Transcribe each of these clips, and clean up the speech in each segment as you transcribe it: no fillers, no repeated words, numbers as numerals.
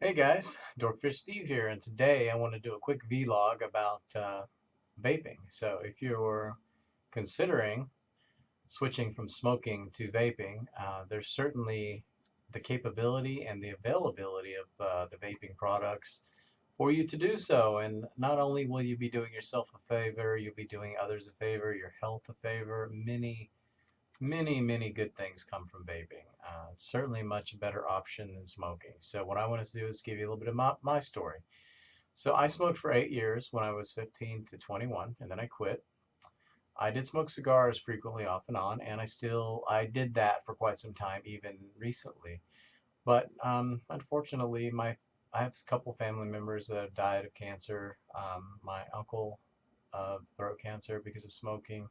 Hey guys, Dorkfish Steve here, and today I want to do a quick vlog about vaping. So if you're considering switching from smoking to vaping, there's certainly the capability and the availability of the vaping products for you to do so. And not only will you be doing yourself a favor, you'll be doing others a favor, your health a favor. Many good things come from vaping. It's certainly a much better option than smoking. So what I want to do is give you a little bit of my story. So I smoked for 8 years when I was 15 to 21, and then I quit. I did smoke cigars frequently off and on, and I did that for quite some time, even recently. But unfortunately, I have a couple family members that have died of cancer. My uncle of throat cancer because of smoking,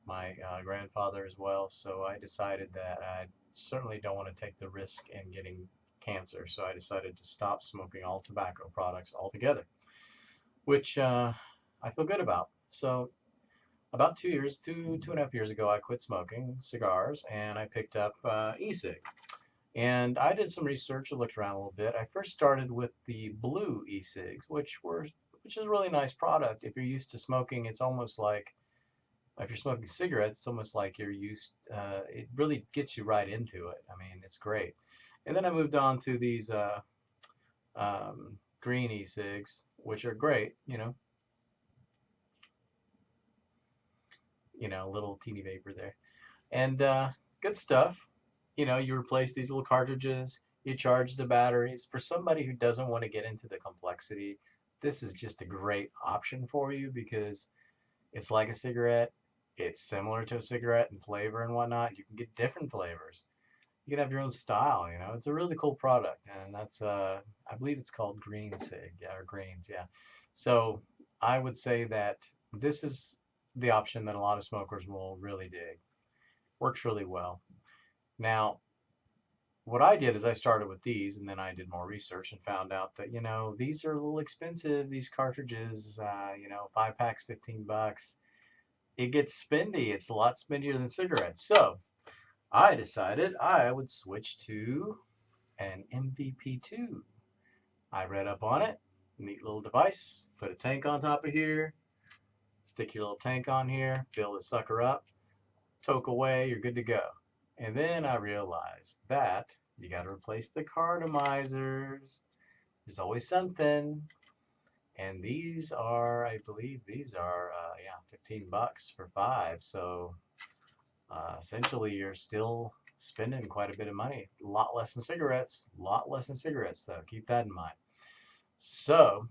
my grandfather as well. So I decided that I certainly don't want to take the risk in getting cancer. So I decided to stop smoking all tobacco products altogether, which I feel good about. So about 2 years, 2.5 years ago, I quit smoking cigars and I picked up e-cig. And I did some research. I looked around a little bit. I first started with the blue e-cigs, which is a really nice product. If you're used to smoking, it's almost like if you're smoking cigarettes, it's almost like you're used. It really gets you right into it. I mean, it's great. And then I moved on to these green e-cigs, which are great. Little teeny vapor there, and good stuff. You replace these little cartridges. You charge the batteries. For somebody who doesn't want to get into the complexity, this is just a great option for you because it's like a cigarette. It's similar to a cigarette in flavor and whatnot. You can get different flavors. You can have your own style. It's a really cool product, and that's I believe it's called Green Cig, yeah, or Greens, yeah. So I would say that this is the option that a lot of smokers will really dig. Works really well. Now, what I did is I started with these, and then I did more research and found out that these are a little expensive. These cartridges, 5 packs, $15. It gets spendy. It's a lot spendier than cigarettes. So I decided I would switch to an MVP2. I read up on it. Neat little device. Put a tank on top of here. Stick your little tank on here. Fill the sucker up. Toke away. You're good to go. And then I realized that you got to replace the cartomizers. There's always something. And these are, I believe, yeah, $15 for five. So essentially, you're still spending quite a bit of money. A lot less than cigarettes. A lot less than cigarettes, though. Keep that in mind. So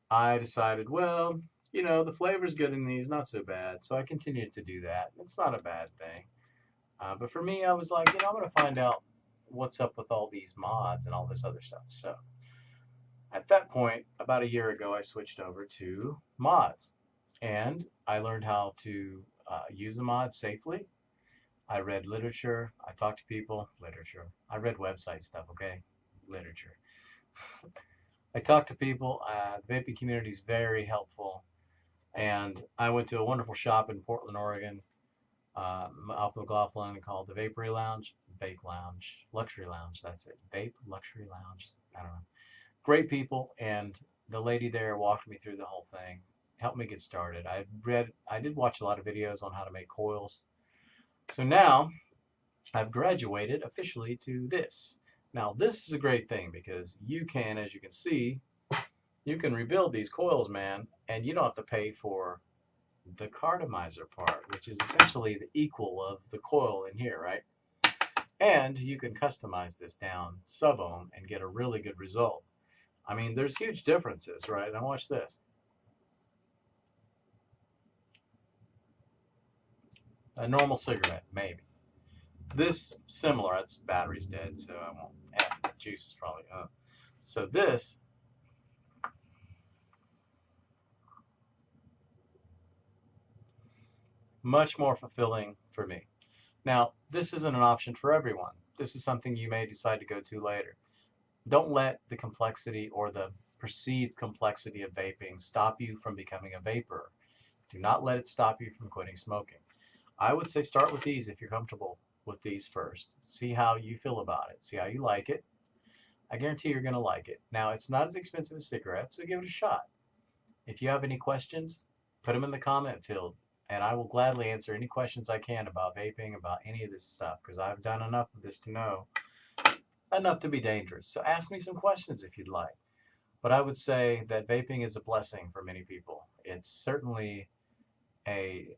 I decided, well, the flavor's good in these, not so bad. So I continued to do that. It's not a bad thing. But for me, I was like, I'm going to find out what's up with all these mods and all this other stuff. So at that point, about a year ago, I switched over to mods. And I learned how to use the mods safely. I read literature. I talked to people. Literature. I read website stuff, okay? Literature. I talked to people. The vaping community is very helpful. And I went to a wonderful shop in Portland, Oregon, off McLaughlin, called the Vape Lounge, Luxury Lounge. That's it. Vape Luxury Lounge. I don't know. Great people, and the lady there walked me through the whole thing, helped me get started. I did watch a lot of videos on how to make coils. So now I've graduated officially to this. Now this is a great thing because you can, as you can see, you can rebuild these coils, man, and you don't have to pay for the cartomizer part, which is essentially the equal of the coil in here, right? And you can customize this down sub-ohm and get a really good result. I mean, there's huge differences, right? Now watch this. A normal cigarette, maybe. This, similar, its battery's dead, so I won't add. The juice is probably up. So this, much more fulfilling for me. Now, this isn't an option for everyone. This is something you may decide to go to later. Don't let the complexity or the perceived complexity of vaping stop you from becoming a vaper. Do not let it stop you from quitting smoking. I would say start with these if you're comfortable with these first. See how you feel about it. See how you like it. I guarantee you're going to like it. Now, it's not as expensive as cigarettes, so give it a shot. If you have any questions, put them in the comment field, and I will gladly answer any questions I can about vaping, about any of this stuff, because I've done enough of this to know enough to be dangerous. So ask me some questions if you'd like. But I would say that vaping is a blessing for many people. It's certainly a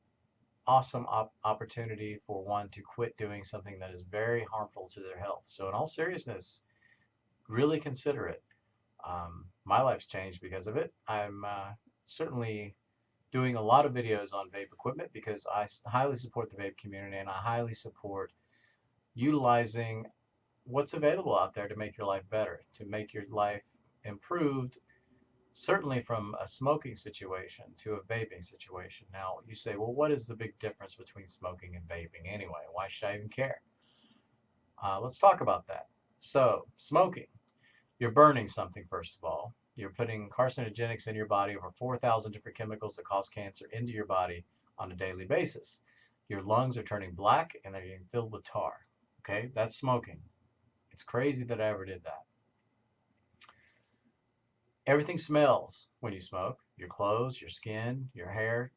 awesome opportunity for one to quit doing something that is very harmful to their health. So in all seriousness, really consider it. My life's changed because of it. I'm certainly doing a lot of videos on vape equipment because I highly support the vape community, and I highly support utilizing what's available out there to make your life better, to make your life improved, certainly from a smoking situation to a vaping situation. Now, you say, well, what is the big difference between smoking and vaping anyway? Why should I even care? Let's talk about that. So, smoking, you're burning something, first of all. You're putting carcinogenics in your body, over 4,000 different chemicals that cause cancer into your body on a daily basis. Your lungs are turning black and they're getting filled with tar. Okay, that's smoking. It's crazy that I ever did that. Everything smells when you smoke. Your clothes, your skin, your hair,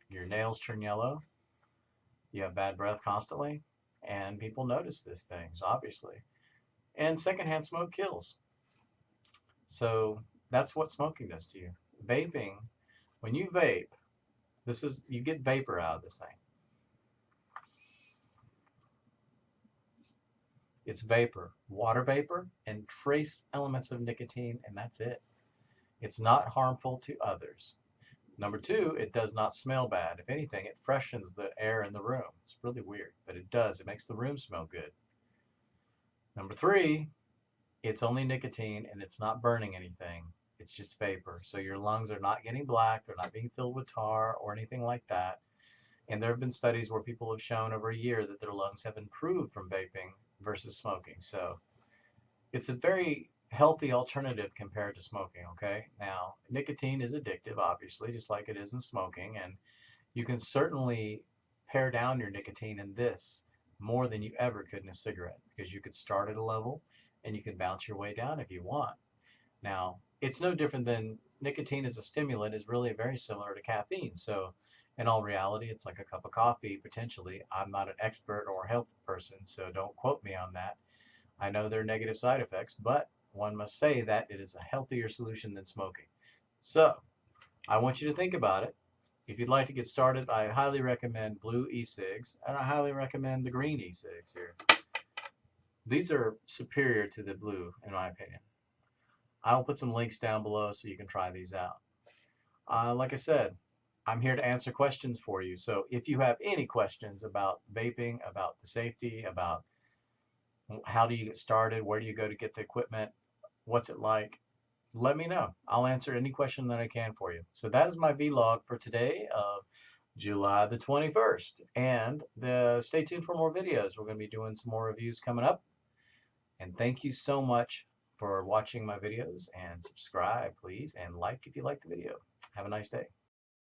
your nails turn yellow. You have bad breath constantly. And people notice these things, obviously. And secondhand smoke kills. So that's what smoking does to you. Vaping, when you vape, you get vapor out of this thing. It's vapor, water vapor, and trace elements of nicotine, and that's it. It's not harmful to others. Number two, it does not smell bad. If anything, it freshens the air in the room. It's really weird, but it does. It makes the room smell good. Number three, it's only nicotine and it's not burning anything. It's just vapor. So your lungs are not getting black. They're not being filled with tar or anything like that. And there have been studies where people have shown over a year that their lungs have improved from vaping versus smoking. So it's a very healthy alternative compared to smoking, okay? Now, nicotine is addictive, obviously, just like it is in smoking, and you can certainly pare down your nicotine in this more than you ever could in a cigarette, because you could start at a level and you can bounce your way down if you want. Now, it's no different than nicotine as a stimulant is really very similar to caffeine. So in all reality, it's like a cup of coffee, potentially. I'm not an expert or a health person, so don't quote me on that. I know there are negative side effects, but one must say that it is a healthier solution than smoking. So, I want you to think about it. If you'd like to get started, I highly recommend blue e-cigs, and I highly recommend the green e-cigs here. These are superior to the blue, in my opinion. I'll put some links down below so you can try these out. Like I said, I'm here to answer questions for you. So if you have any questions about vaping, about the safety, about how do you get started, where do you go to get the equipment, what's it like, let me know. I'll answer any question that I can for you. So that is my vlog for today of July the 21st. And stay tuned for more videos. We're going to be doing some more reviews coming up. And thank you so much for watching my videos, and subscribe, please, and like if you like the video. Have a nice day.